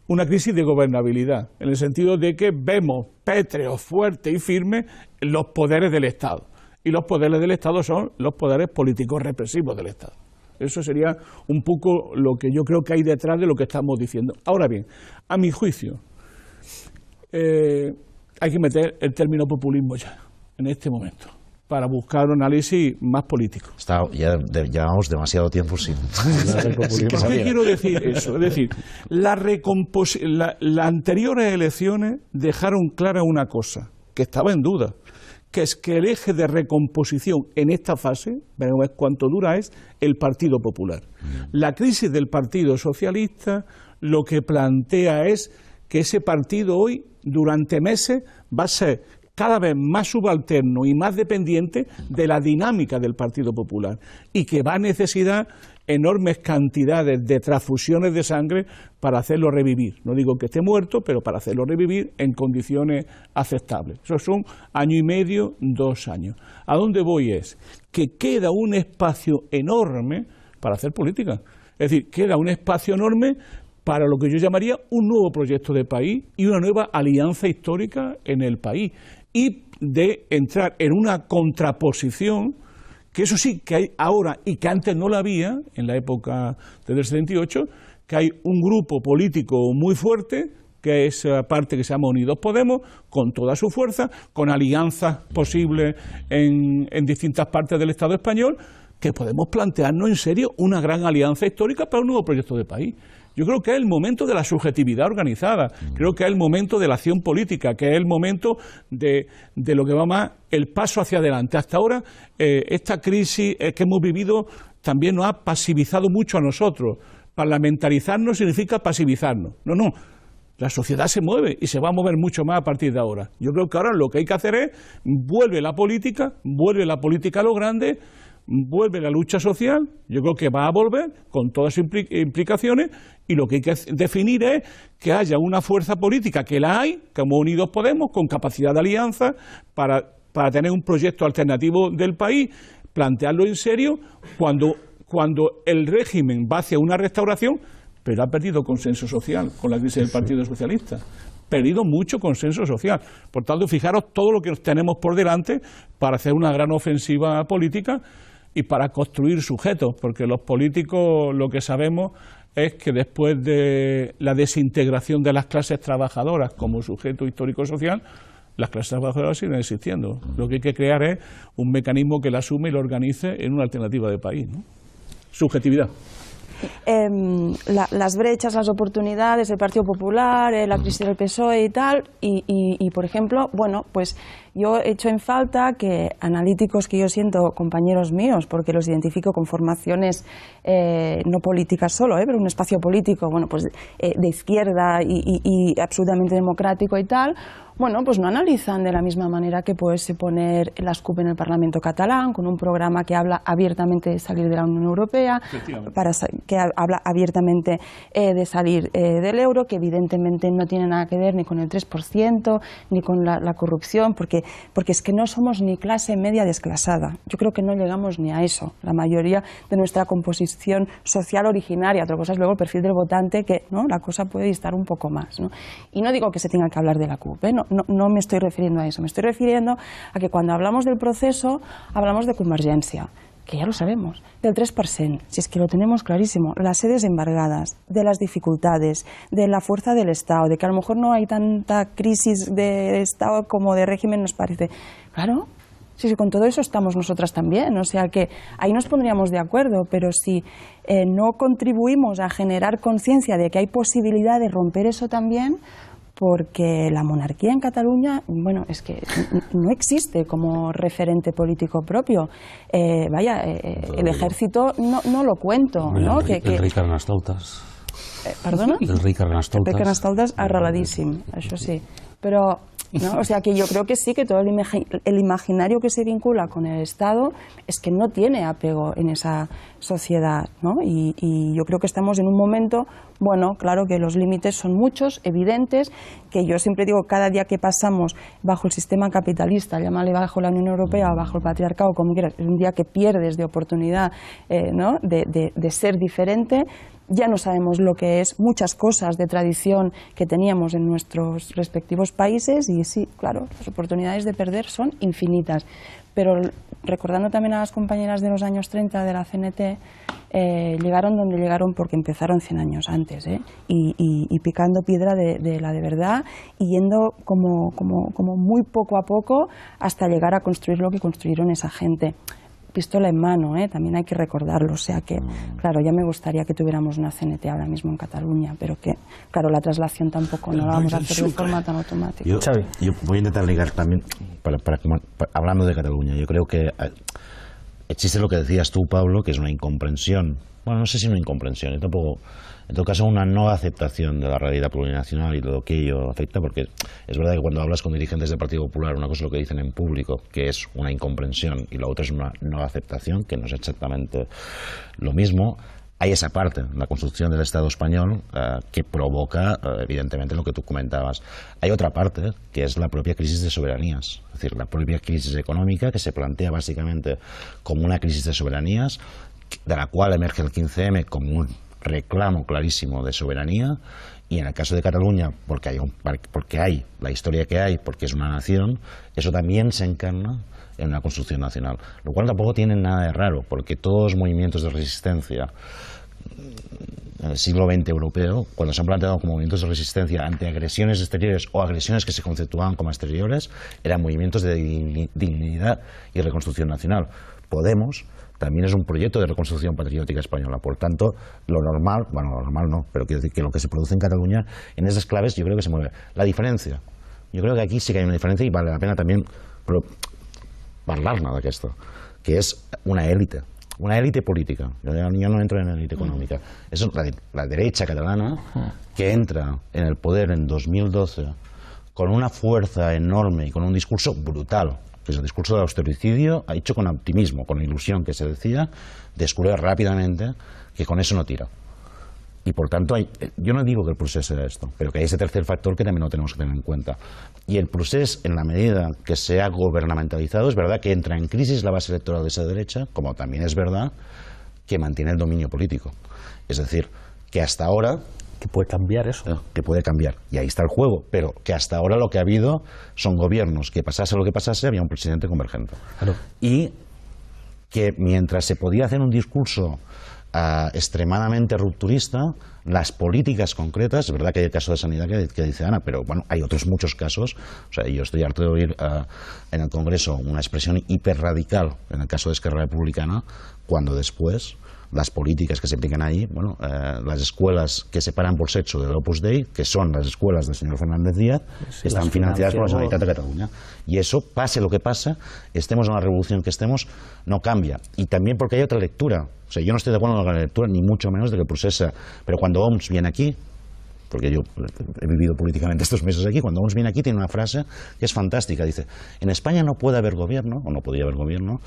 una crisis de gobernabilidad, en el sentido de que vemos pétreos, fuertes y firmes los poderes del Estado. Y los poderes del Estado son los poderes políticos represivos del Estado. Eso sería un poco lo que yo creo que hay detrás de lo que estamos diciendo. Ahora bien, a mi juicio, hay que meter el término populismo ya, en este momento, para buscar un análisis más político. Ya llevamos demasiado tiempo sin... ¿Por qué quiero decir eso? Es decir, las anteriores elecciones dejaron clara una cosa, que estaba en duda, que es que el eje de recomposición en esta fase, veremos cuánto dura, es el Partido Popular. La crisis del Partido Socialista lo que plantea es que ese partido hoy, durante meses, va a ser cada vez más subalterno y más dependiente de la dinámica del Partido Popular y que va a necesitar enormes cantidades de transfusiones de sangre para hacerlo revivir. No digo que esté muerto, pero para hacerlo revivir en condiciones aceptables. Eso son año y medio, 2 años. ¿A dónde voy? Es que queda un espacio enorme para hacer política. Es decir, queda un espacio enorme para lo que yo llamaría un nuevo proyecto de país y una nueva alianza histórica en el país, y de entrar en una contraposición que eso sí que hay ahora y que antes no lo había en la época del 78, que hay un grupo político muy fuerte, que es esa parte que se llama Unidos Podemos, con toda su fuerza, con alianzas posibles en distintas partes del Estado español, que podemos plantearnos en serio una gran alianza histórica para un nuevo proyecto de país. Yo creo que es el momento de la subjetividad organizada, creo que es el momento de la acción política, que es el momento de lo que va más el paso hacia adelante. Hasta ahora, esta crisis que hemos vivido también nos ha pasivizado mucho a nosotros. Parlamentarizarnos significa pasivizarnos. No. La sociedad se mueve y se va a mover mucho más a partir de ahora. Yo creo que ahora lo que hay que hacer es vuelve la política a lo grande, vuelve la lucha social. Yo creo que va a volver con todas sus implicaciones, y lo que hay que definir es que haya una fuerza política, que la hay, como Unidos Podemos, con capacidad de alianza para tener un proyecto alternativo del país, plantearlo en serio cuando el régimen va hacia una restauración, pero ha perdido consenso social con la crisis del Partido Socialista. Perdido mucho consenso social. Por tanto, fijaros todo lo que tenemos por delante para hacer una gran ofensiva política y para construir sujetos, porque los políticos lo que sabemos es que después de la desintegración de las clases trabajadoras como sujeto histórico-social, las clases trabajadoras siguen existiendo. Lo que hay que crear es un mecanismo que la asume y lo organice en una alternativa de país, ¿no? Subjetividad. Las brechas, las oportunidades, el Partido Popular, la crisis del PSOE y tal, y por ejemplo, bueno, pues yo he hecho en falta que analíticos que yo siento compañeros míos, porque los identifico con formaciones no políticas solo, pero un espacio político, bueno, pues de izquierda y absolutamente democrático y tal, bueno, pues no analizan de la misma manera que puede poner las CUP en el Parlamento catalán, con un programa que habla abiertamente de salir de la Unión Europea, que habla abiertamente de salir del euro, que evidentemente no tiene nada que ver ni con el 3%, ni con la corrupción, porque es que no somos ni clase media desclasada. Yo creo que no llegamos ni a eso, la mayoría de nuestra composición social originaria. Otra cosa es luego el perfil del votante, que ¿no? La cosa puede distar un poco más, ¿no? Y no digo que se tenga que hablar de la CUP, no me estoy refiriendo a eso, me estoy refiriendo a que cuando hablamos del proceso hablamos de convergencia, que ya lo sabemos, del 3%, si es que lo tenemos clarísimo, las sedes embargadas, de las dificultades, de la fuerza del Estado, de que a lo mejor no hay tanta crisis de Estado como de régimen nos parece. Claro, sí, con todo eso estamos nosotras también, o sea que ahí nos pondríamos de acuerdo, pero si no contribuimos a generar conciencia de que hay posibilidad de romper eso también, porque la monarquía en Cataluña, bueno, es que no existe como referente político propio. El ejército no lo cuento, ¿no? El rei Carnestoltes. Perdona? El rei Carnestoltes. El rei Carnestoltes arreladíssim, això sí. Però, ¿no? O sea que yo creo que sí, que todo el imaginario que se vincula con el Estado es que no tiene apego en esa sociedad, ¿no? Y yo creo que estamos en un momento, bueno, claro que los límites son muchos, evidentes, que yo siempre digo, cada día que pasamos bajo el sistema capitalista, llámale bajo la Unión Europea o bajo el patriarcado, como quieras, es un día que pierdes de oportunidad, ¿no? de ser diferente. Ya no sabemos lo que es muchas cosas de tradición que teníamos en nuestros respectivos países y sí, claro, las oportunidades de perder son infinitas. Pero recordando también a las compañeras de los años 30 de la CNT, llegaron donde llegaron porque empezaron 100 años antes, y picando piedra de la de verdad y yendo como muy poco a poco hasta llegar a construir lo que construyeron esa gente. Pistola en mano, también hay que recordarlo, o sea que, claro, ya me gustaría que tuviéramos una CNT ahora mismo en Cataluña, pero que, claro, la traslación tampoco no la vamos a hacer de forma tan automática. Yo voy a intentar ligar también, hablando de Cataluña, yo creo que existe lo que decías tú, Pablo, que es una incomprensión, bueno, no sé si una incomprensión, en todo caso una no aceptación de la realidad plurinacional y de lo que ello afecta, porque es verdad que cuando hablas con dirigentes del Partido Popular, una cosa es lo que dicen en público, que es una incomprensión, y la otra es una no aceptación, que no es exactamente lo mismo. Hay esa parte, la construcción del Estado español, que provoca, evidentemente, lo que tú comentabas. Hay otra parte, que es la propia crisis de soberanías, es decir, la propia crisis económica, que se plantea básicamente como una crisis de soberanías, de la cual emerge el 15M como un reclamo clarísimo de soberanía, y en el caso de Cataluña, porque hay la historia que hay, porque es una nación, eso también se encarna en una construcción nacional, lo cual tampoco tiene nada de raro, porque todos los movimientos de resistencia en el siglo XX europeo, cuando se han planteado como movimientos de resistencia ante agresiones exteriores o agresiones que se conceptuaban como exteriores, eran movimientos de dignidad y reconstrucción nacional. Podemos también es un proyecto de reconstrucción patriótica española. Por tanto, lo normal no, pero quiero decir que lo que se produce en Cataluña, en esas claves, yo creo que se mueve. La diferencia, yo creo que aquí sí que hay una diferencia y vale la pena también hablar de esto, que es una élite política. Yo no entro en la élite económica. Es la derecha catalana que entra en el poder en 2012 con una fuerza enorme y con un discurso brutal, que es el discurso del austericidio, ha hecho con optimismo, con ilusión, que se decía, descubrir rápidamente que con eso no tira. Y por tanto, yo no digo que el procés sea esto, pero que hay ese tercer factor que también lo tenemos que tener en cuenta. Y el procés, en la medida que se ha gubernamentalizado, es verdad que entra en crisis la base electoral de esa derecha, como también es verdad que mantiene el dominio político. Es decir, que hasta ahora... Que puede cambiar eso. Que puede cambiar. Y ahí está el juego. Pero que hasta ahora lo que ha habido son gobiernos que pasase lo que pasase, había un presidente convergente. Claro. Y que mientras se podía hacer un discurso extremadamente rupturista, las políticas concretas, es verdad que hay el caso de sanidad que dice Ana, pero bueno, hay otros muchos casos. O sea, yo estoy harto de oír en el Congreso una expresión hiperradical en el caso de Esquerra Republicana, cuando después las políticas que se aplican ahí, bueno, las escuelas que separan por sexo del Opus Dei, que son las escuelas del señor Fernández Díaz, sí, están financiadas por la Generalitat de Cataluña. Y eso, pase lo que pase, estemos en la revolución que estemos, no cambia. Y también porque hay otra lectura. O sea, yo no estoy de acuerdo con la lectura, ni mucho menos de que el proceso. Pero cuando OMS viene aquí, porque yo he vivido políticamente estos meses aquí, cuando OMS viene aquí tiene una frase que es fantástica. Dice, en España no puede haber gobierno, o no podía haber gobierno,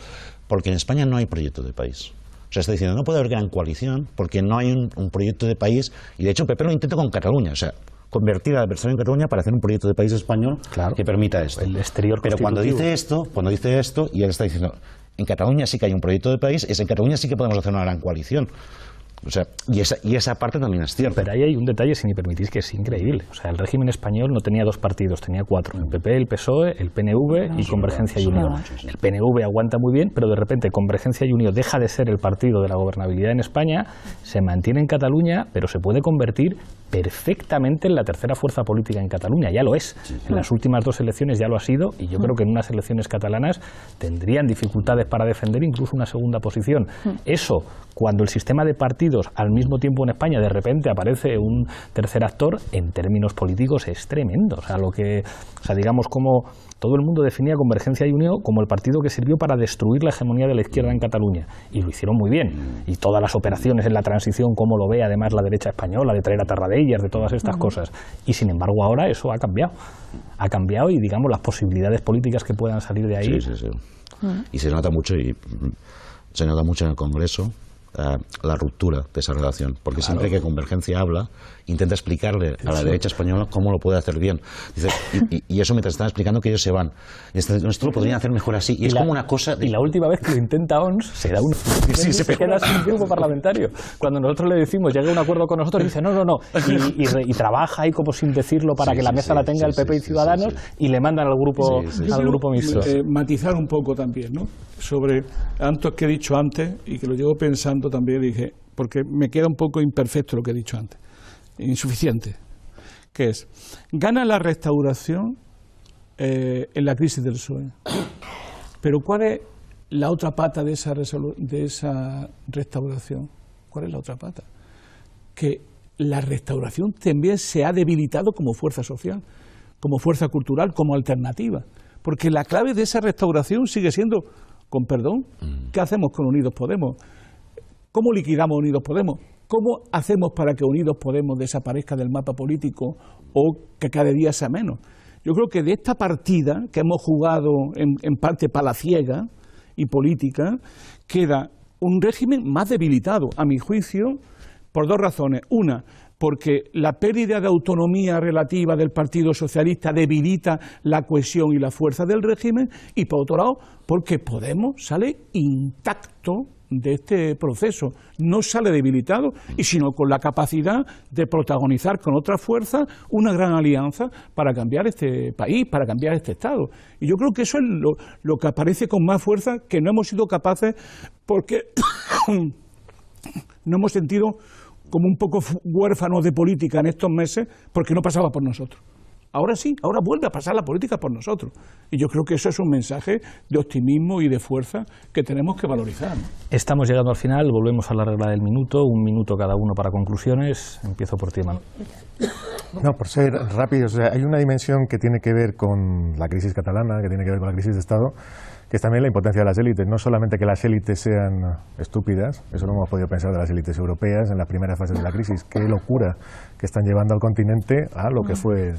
porque en España no hay proyecto de país. O sea, está diciendo, no puede haber gran coalición porque no hay un proyecto de país, y de hecho PP lo intenta con Cataluña, o sea, convertir al adversario en Cataluña para hacer un proyecto de país español, claro, que permita esto. El exterior. Pero cuando dice esto, y él está diciendo, en Cataluña sí que hay un proyecto de país, en Cataluña sí que podemos hacer una gran coalición. O sea, y esa parte también es cierta. Pero ahí hay un detalle, si me permitís, que es increíble. O sea, el régimen español no tenía dos partidos, tenía cuatro: el PP, el PSOE, el PNV y Convergencia y Unió. El PNV aguanta muy bien, pero de repente Convergencia y Unió deja de ser el partido de la gobernabilidad en España, se mantiene en Cataluña, pero se puede convertir perfectamente en la tercera fuerza política en Cataluña. Ya lo es. En las últimas dos elecciones ya lo ha sido, y yo creo que en unas elecciones catalanas tendrían dificultades para defender incluso una segunda posición. Eso, cuando el sistema de partidos al mismo tiempo en España de repente aparece un tercer actor, en términos políticos es tremendo. O sea, digamos, como todo el mundo definía Convergencia y Unió como el partido que sirvió para destruir la hegemonía de la izquierda en Cataluña, y lo hicieron muy bien. Y todas las operaciones en la transición, como lo ve además la derecha española, de traer a Tarradellas, de todas estas cosas. Y sin embargo ahora eso ha cambiado, y digamos las posibilidades políticas que puedan salir de ahí. Sí. Y se nota mucho en el Congreso la ruptura de esa relación, porque siempre que Convergencia habla, intenta explicarle a la derecha española cómo lo puede hacer bien. Dice, y eso mientras están explicando que ellos se van. Esto lo podrían hacer mejor así. Y es como una cosa... Y la última vez que lo intenta ONS, se da se queda sin grupo parlamentario. Cuando nosotros le decimos, llega a un acuerdo con nosotros, dice, no. Y trabaja ahí como sin decirlo para que la mesa la tenga el PP y Ciudadanos, y le mandan al grupo mixto. Matizar un poco también, ¿no? Sobre tanto que he dicho antes, y que lo llevo pensando también, dije, porque me queda un poco imperfecto lo que he dicho antes, insuficiente, que es, gana la Restauración en la crisis del PSOE, pero ¿cuál es la otra pata de esa restauración? ¿Cuál es la otra pata? Que la Restauración también se ha debilitado como fuerza social, como fuerza cultural, como alternativa, porque la clave de esa restauración sigue siendo, con perdón, ¿qué hacemos con Unidos Podemos? ¿Cómo liquidamos Unidos Podemos? ¿Cómo hacemos para que Unidos Podemos desaparezca del mapa político o que cada día sea menos? Yo creo que de esta partida que hemos jugado en parte palaciega y política, queda un régimen más debilitado, a mi juicio, por dos razones. Una, porque la pérdida de autonomía relativa del Partido Socialista debilita la cohesión y la fuerza del régimen, y por otro lado, porque Podemos sale intacto de este proceso. No sale debilitado, y sino con la capacidad de protagonizar con otra fuerza una gran alianza para cambiar este país, para cambiar este Estado. Y yo creo que eso es lo que aparece con más fuerza, que no hemos sido capaces porque no hemos sentido como un poco huérfanos de política en estos meses porque no pasaba por nosotros. Ahora sí, ahora vuelve a pasar la política por nosotros. Y yo creo que eso es un mensaje de optimismo y de fuerza que tenemos que valorizar, ¿no? Estamos llegando al final, volvemos a la regla del minuto, 1 minuto cada uno para conclusiones. Empiezo por ti, Manuel. No, por ser rápido, o sea, hay una dimensión que tiene que ver con la crisis catalana, que tiene que ver con la crisis de Estado, que es también la impotencia de las élites. No solamente que las élites sean estúpidas, eso no hemos podido pensar de las élites europeas en las primeras fases de la crisis. Qué locura que están llevando al continente a lo que fue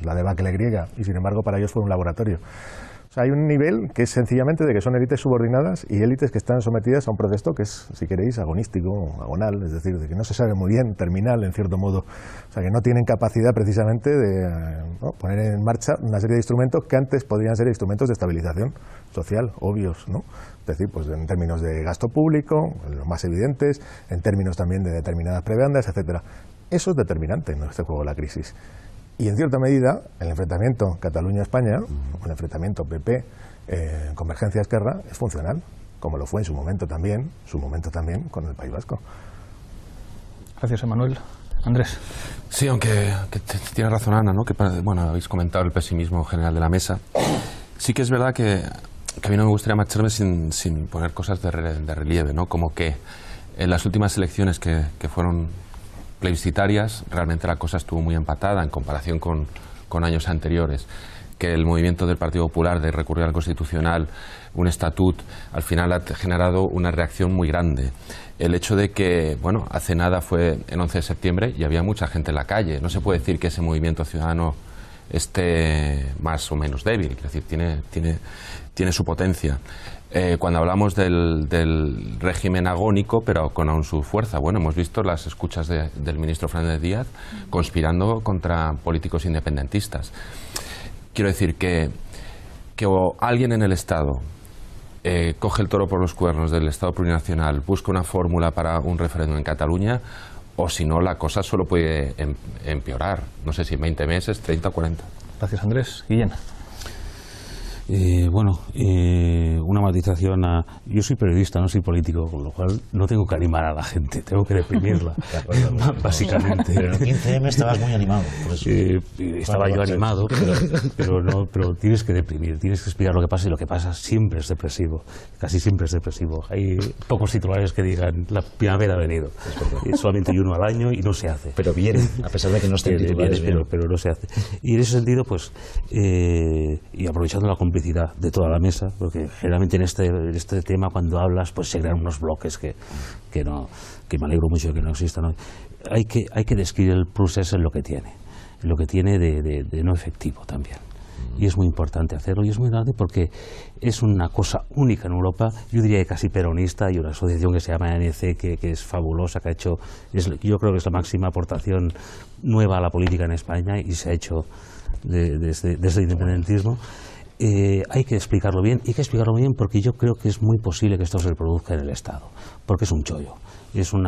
la debacle griega, y sin embargo para ellos fue un laboratorio. O sea, hay un nivel que es sencillamente de que son élites subordinadas y élites que están sometidas a un proceso que es, si queréis, agonístico, agonal, es decir, de que no se sabe muy bien, terminal en cierto modo. O sea, que no tienen capacidad precisamente de poner en marcha una serie de instrumentos que antes podrían ser instrumentos de estabilización social, obvios, ¿no? Es decir, pues en términos de gasto público, los más evidentes, en términos también de determinadas prebendas, etcétera. Eso es determinante en este juego de la crisis. Y en cierta medida, el enfrentamiento Cataluña-España, o el enfrentamiento PP, Convergencia-Esquerra, es funcional, como lo fue en su momento también con el País Vasco. Gracias, Emanuel. Andrés. Sí, aunque tiene razón Ana, ¿no? Que habéis comentado el pesimismo general de la mesa. Sí que es verdad que a mí no me gustaría marcharme sin poner cosas de relieve, ¿no? Como que en las últimas elecciones que fueron plebiscitarias, realmente la cosa estuvo muy empatada en comparación con años anteriores, que el movimiento del Partido Popular de recurrir al Constitucional, un estatut, al final ha generado una reacción muy grande. El hecho de que, hace nada fue el 11 de septiembre y había mucha gente en la calle. No se puede decir que ese movimiento ciudadano esté más o menos débil, es decir, tiene su potencia. Cuando hablamos del régimen agónico, pero con aún su fuerza, hemos visto las escuchas del ministro Fernández Díaz conspirando contra políticos independentistas. Quiero decir que alguien en el Estado coge el toro por los cuernos del Estado plurinacional, busca una fórmula para un referéndum en Cataluña, o si no, la cosa solo puede empeorar. No sé si en 20 meses, 30 o 40. Gracias, Andrés. Guillén. Una matización yo soy periodista, no soy político, con lo cual no tengo que animar a la gente, tengo que deprimirla, básicamente. Pero en el 15M estabas muy animado, por eso. Estaba yo animado, pero tienes que deprimir, tienes que explicar lo que pasa, y lo que pasa siempre es depresivo, casi siempre es depresivo. Hay pocos titulares que digan la primavera ha venido, solamente hay uno al año y no se hace. Pero viene, a pesar de que no estén titulares, pero no se hace. Y en ese sentido, y aprovechando la complicidad de toda la mesa, porque generalmente en este tema, cuando hablas, pues se crean unos bloques que me alegro mucho de que no existan hoy. Hay que describir el proceso en lo que tiene de no efectivo también. Y es muy importante hacerlo, y es muy grande porque es una cosa única en Europa, yo diría que casi peronista. Hay una asociación que se llama ANC que es fabulosa, que ha hecho, yo creo que es la máxima aportación nueva a la política en España, y se ha hecho desde el independentismo. Hay que explicarlo bien, porque yo creo que es muy posible que esto se reproduzca en el Estado, porque es un chollo, es un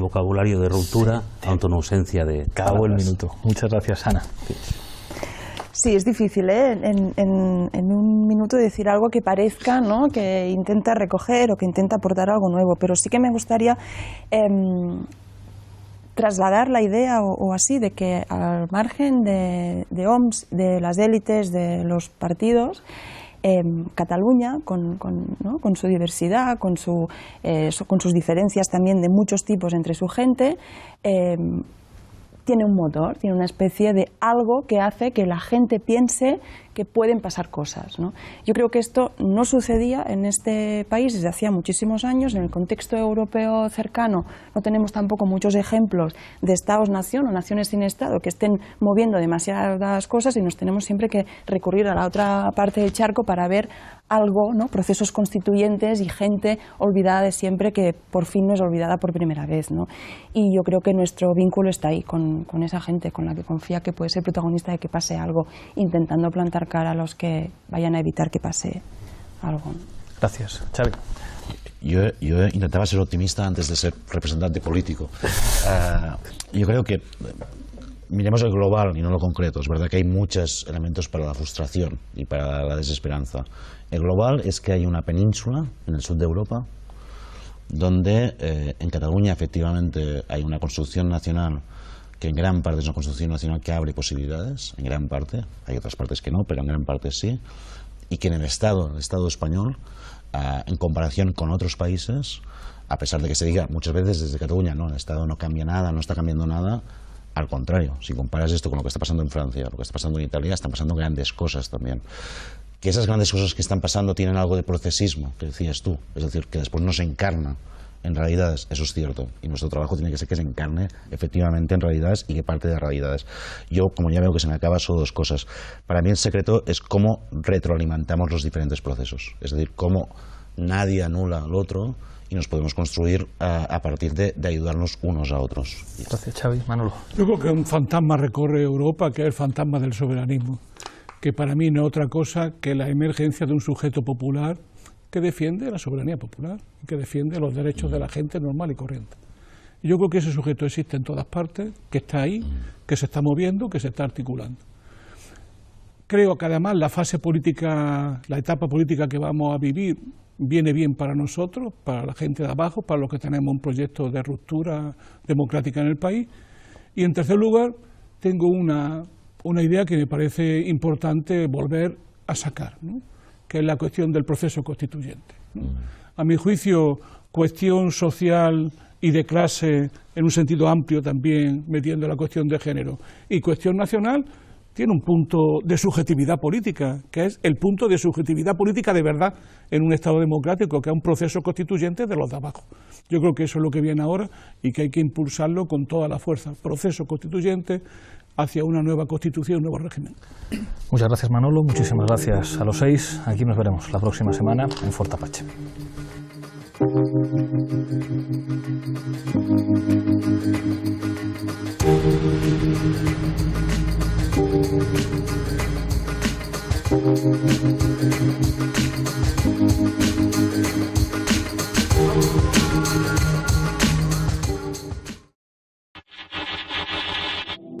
vocabulario de ruptura ante una ausencia de palabras. Acabó el minuto. Muchas gracias, Ana. Sí, es difícil, en un minuto decir algo que parezca, ¿no?, que intenta recoger o que intenta aportar algo nuevo, pero sí que me gustaría trasladar la idea o así de que al margen de OMS, de las élites, de los partidos, Cataluña, con su diversidad, con sus diferencias también de muchos tipos entre su gente, tiene un motor, tiene una especie de algo que hace que la gente piense que pueden pasar cosas, ¿no? Yo creo que esto no sucedía en este país desde hacía muchísimos años. En el contexto europeo cercano no tenemos tampoco muchos ejemplos de Estados-nación o naciones sin Estado que estén moviendo demasiadas cosas, y nos tenemos siempre que recurrir a la otra parte del charco para ver algo, ¿no?, procesos constituyentes y gente olvidada de siempre que por fin no es olvidada por primera vez, ¿no? Y yo creo que nuestro vínculo está ahí, con esa gente con la que confía que puede ser protagonista de que pase algo, intentando plantar cara a los que vayan a evitar que pase algo. Gracias. Xavi. Yo intentaba ser optimista antes de ser representante político. Yo creo que miremos el global y no lo concreto. Es verdad que hay muchos elementos para la frustración y para la desesperanza. El global es que hay una península en el sur de Europa donde en Cataluña efectivamente hay una construcción nacional que en gran parte es una construcción nacional que abre posibilidades, en gran parte, hay otras partes que no, pero en gran parte sí, y que en el Estado español, en comparación con otros países, a pesar de que se diga muchas veces desde Cataluña, no, el Estado no cambia nada, no está cambiando nada, al contrario, si comparas esto con lo que está pasando en Francia, lo que está pasando en Italia, están pasando grandes cosas también. Que esas grandes cosas que están pasando tienen algo de procesismo, que decías tú, es decir, que después no se encarna en realidades, eso es cierto, y nuestro trabajo tiene que ser que se encarne efectivamente en realidades y que parte de realidades. Yo, como ya veo que se me acaba, solo dos cosas. Para mí el secreto es cómo retroalimentamos los diferentes procesos, es decir, cómo nadie anula al otro y nos podemos construir a partir de ayudarnos unos a otros. Gracias, Xavi. Manolo. Yo creo que un fantasma recorre Europa, que es el fantasma del soberanismo, que para mí no es otra cosa que la emergencia de un sujeto popular que defiende la soberanía popular, que defiende los derechos de la gente normal y corriente. Y yo creo que ese sujeto existe en todas partes, que está ahí, que se está moviendo, que se está articulando. Creo que además la fase política, la etapa política que vamos a vivir, viene bien para nosotros, para la gente de abajo, para los que tenemos un proyecto de ruptura democrática en el país. Y en tercer lugar, tengo una idea que me parece importante volver a sacar, ¿no?, que es la cuestión del proceso constituyente, ¿no? A mi juicio, cuestión social y de clase, en un sentido amplio también, metiendo la cuestión de género, y cuestión nacional, tiene un punto de subjetividad política, que es el punto de subjetividad política de verdad en un Estado democrático, que es un proceso constituyente de los de abajo. Yo creo que eso es lo que viene ahora y que hay que impulsarlo con toda la fuerza. Proceso constituyente hacia una nueva constitución, un nuevo régimen. Muchas gracias, Manolo. Muchísimas gracias a los 6. Aquí nos veremos la próxima semana en Fort Apache.